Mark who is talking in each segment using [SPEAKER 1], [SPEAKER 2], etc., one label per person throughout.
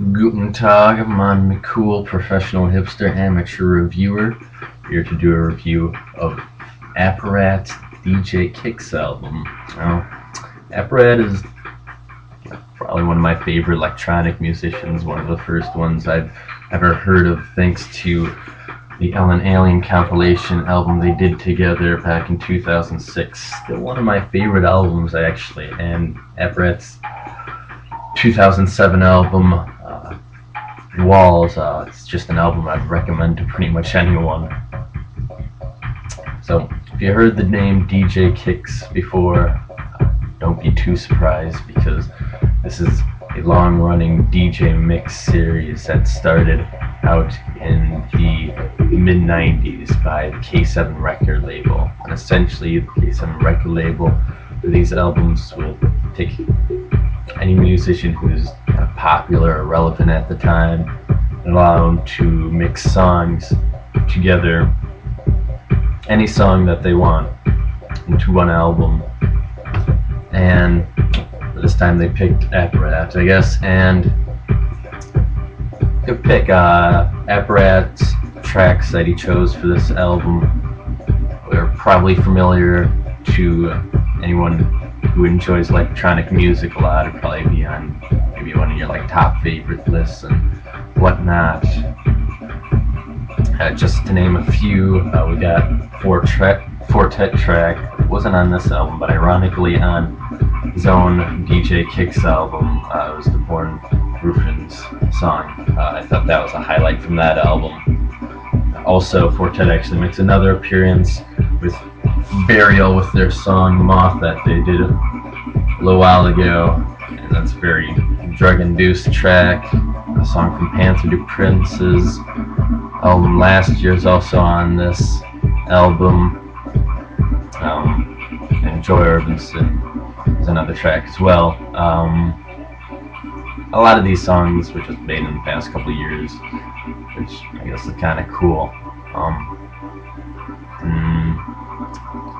[SPEAKER 1] Guten Tag, I'm a cool professional hipster amateur reviewer here to do a review of Apparat's DJ Kicks album. Now, Apparat is probably one of my favorite electronic musicians, one of the first ones I've ever heard of thanks to the Ellen Alien compilation album they did together back in 2006. Still one of my favorite albums actually, and Apparat's 2007 album Walls, it's just an album I'd recommend to pretty much anyone. So if you heard the name DJ Kicks before, don't be too surprised, because this is a long-running DJ mix series that started out in the mid-90s by the K7 record label. And essentially the K7 record label for these albums will take any musician who's kind of popular or relevant at the time and allow them to mix songs together, any song that they want, into one album. And this time they picked Apparat, I guess, and you could pick Apparat's tracks that he chose for this album. They're probably familiar to anyone who enjoys electronic music a lot. It'd probably be on maybe one of your top favorite lists and whatnot. Just to name a few, we got Quartet track. It wasn't on this album, but ironically on his own DJ Kicks album. It was the Born Ruffin's song. I thought that was a highlight from that album. Also, Quartet actually makes another appearance with Burial with their song Moth that they did a little while ago, and that's a very drug-induced track. A song from Panther Du Prince's album last year is also on this album, and Joy Orbison is another track as well. A lot of these songs were just made in the past couple of years, which I guess is kind of cool.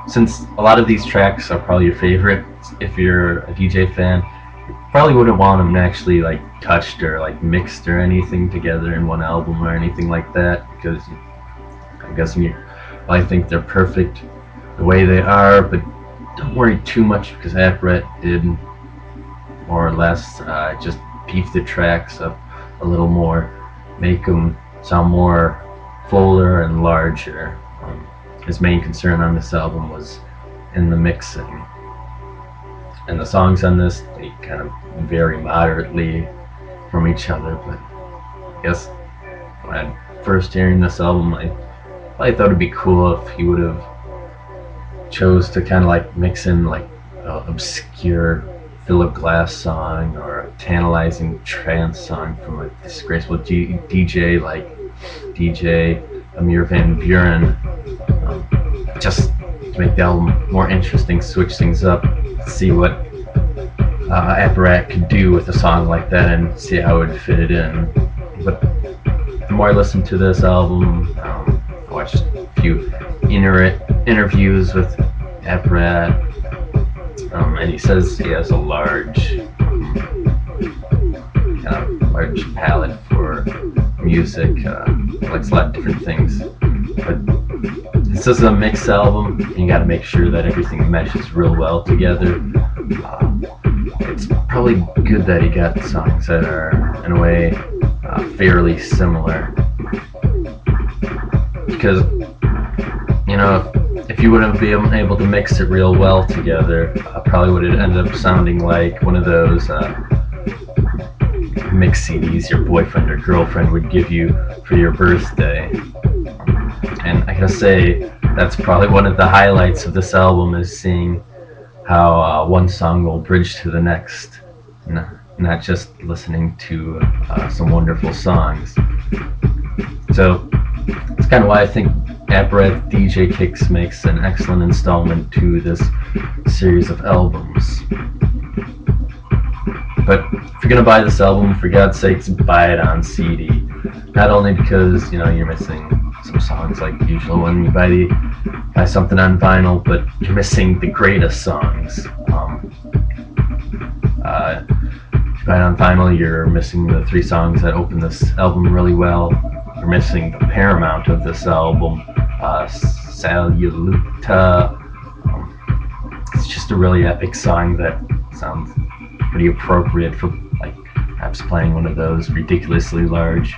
[SPEAKER 1] Since a lot of these tracks are probably your favorite, if you're a DJ fan, you probably wouldn't want them actually touched or mixed or anything together in one album or anything like that, because I'm guessing you probably think they're perfect the way they are. But don't worry too much, because Apparat did more or less just beef the tracks up a little more, make them sound more fuller and larger. His main concern on this album was in the mixing. And the songs on this, they kind of vary moderately from each other, but I guess when I first hearing this album, I probably thought it'd be cool if he would have chose to kind of mix in an obscure Philip Glass song or a tantalizing trance song from a disgraceful DJ like DJ Amir Van Buren, just to make the album more interesting, switch things up, see what Apparat could do with a song like that and see how it would fit it in. But the more I listened to this album, I watched a few interviews with Apparat, and he says he has a large palette for music. He likes a lot of different things, but this is a mix album. You got to make sure that everything meshes real well together. It's probably good that he got songs that are, in a way, fairly similar, because if you wouldn't be able to mix it real well together, probably would have ended up sounding like one of those mix CDs your boyfriend or girlfriend would give you for your birthday. And I gotta say, that's probably one of the highlights of this album, is seeing how one song will bridge to the next, not just listening to some wonderful songs. So that's kind of why I think Apparat DJ Kicks makes an excellent installment to this series of albums. But if you're gonna buy this album, for God's sakes, buy it on CD. Not only because you're missing some songs like usual when you buy something on vinyl, but you're missing the greatest songs. If you buy it on vinyl, you're missing the 3 songs that open this album really well. You're missing the paramount of this album, Saluta. It's just a really epic song that sounds pretty appropriate for like perhaps playing one of those ridiculously large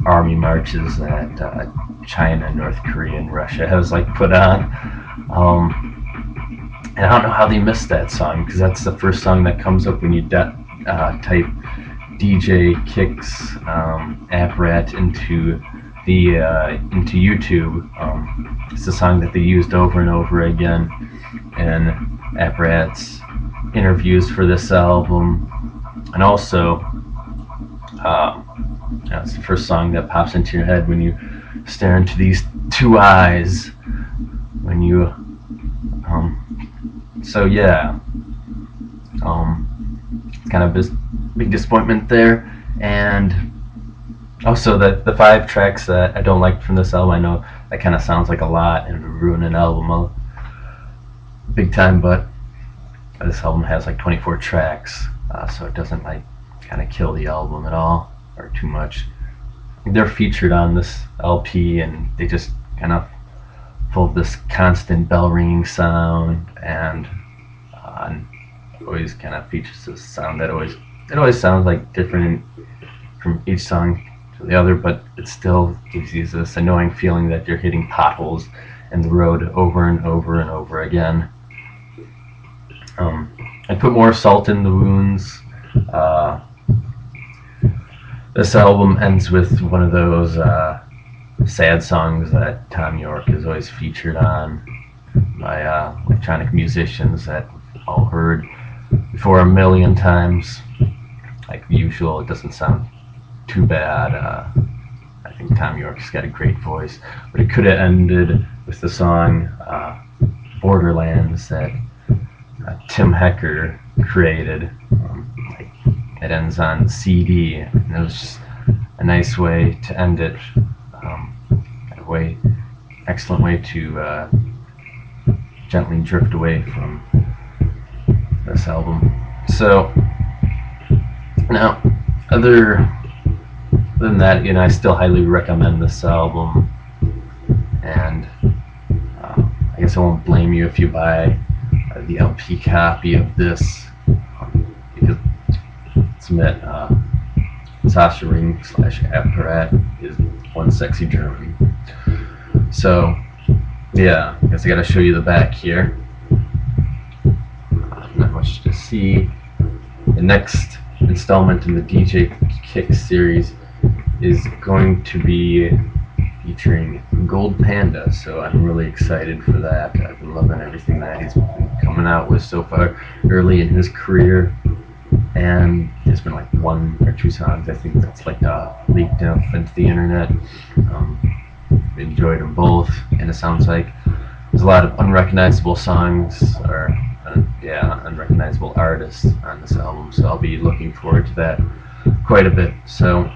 [SPEAKER 1] army marches that China, North Korea, and Russia has like put on. And I don't know how they missed that song, because that's the first song that comes up when you type DJ Kicks Apparat into YouTube. It's a song that they used over and over again in Apparat's interviews for this album, and also it's the first song that pops into your head when you stare into these 2 eyes. When you so yeah, it's kind of a big disappointment there. And also the 5 tracks that I don't like from this album, I know that kind of sounds like a lot and would ruin an album big time, but this album has like 24 tracks, so it doesn't like kind of kill the album at all or too much. They're featured on this LP, and they just kind of full of this constant bell ringing sound, and always kind of features this sound that always sounds like different from each song to the other, but it still gives you this annoying feeling that you're hitting potholes in the road over and over and over again. I put more salt in the wounds. This album ends with one of those sad songs that Tom York is always featured on by electronic musicians that we've all heard before a million times. Like usual, it doesn't sound too bad. I think Tom York's got a great voice, but it could have ended with the song Borderlands that Tim Hecker created. It ends on CD, and it was just a nice way to end it. Excellent way to gently drift away from this album. So now, other than that, I still highly recommend this album, and I guess I won't blame you if you buy the LP copy of this, because submit Sasha Ring / Apparat is one sexy German. So yeah, I guess I gotta show you the back here. Not much to see. The next installment in the DJ Kick series is going to be featuring Gold Panda, so I'm really excited for that. I've been loving everything that he's been coming out with so far early in his career, and there's been like 1 or 2 songs I think that's like leaked out into the internet. Enjoyed them both, and it sounds like there's a lot of unrecognizable songs or unrecognizable artists on this album, so I'll be looking forward to that quite a bit. So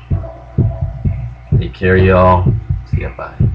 [SPEAKER 1] take care, y'all. See ya, bye.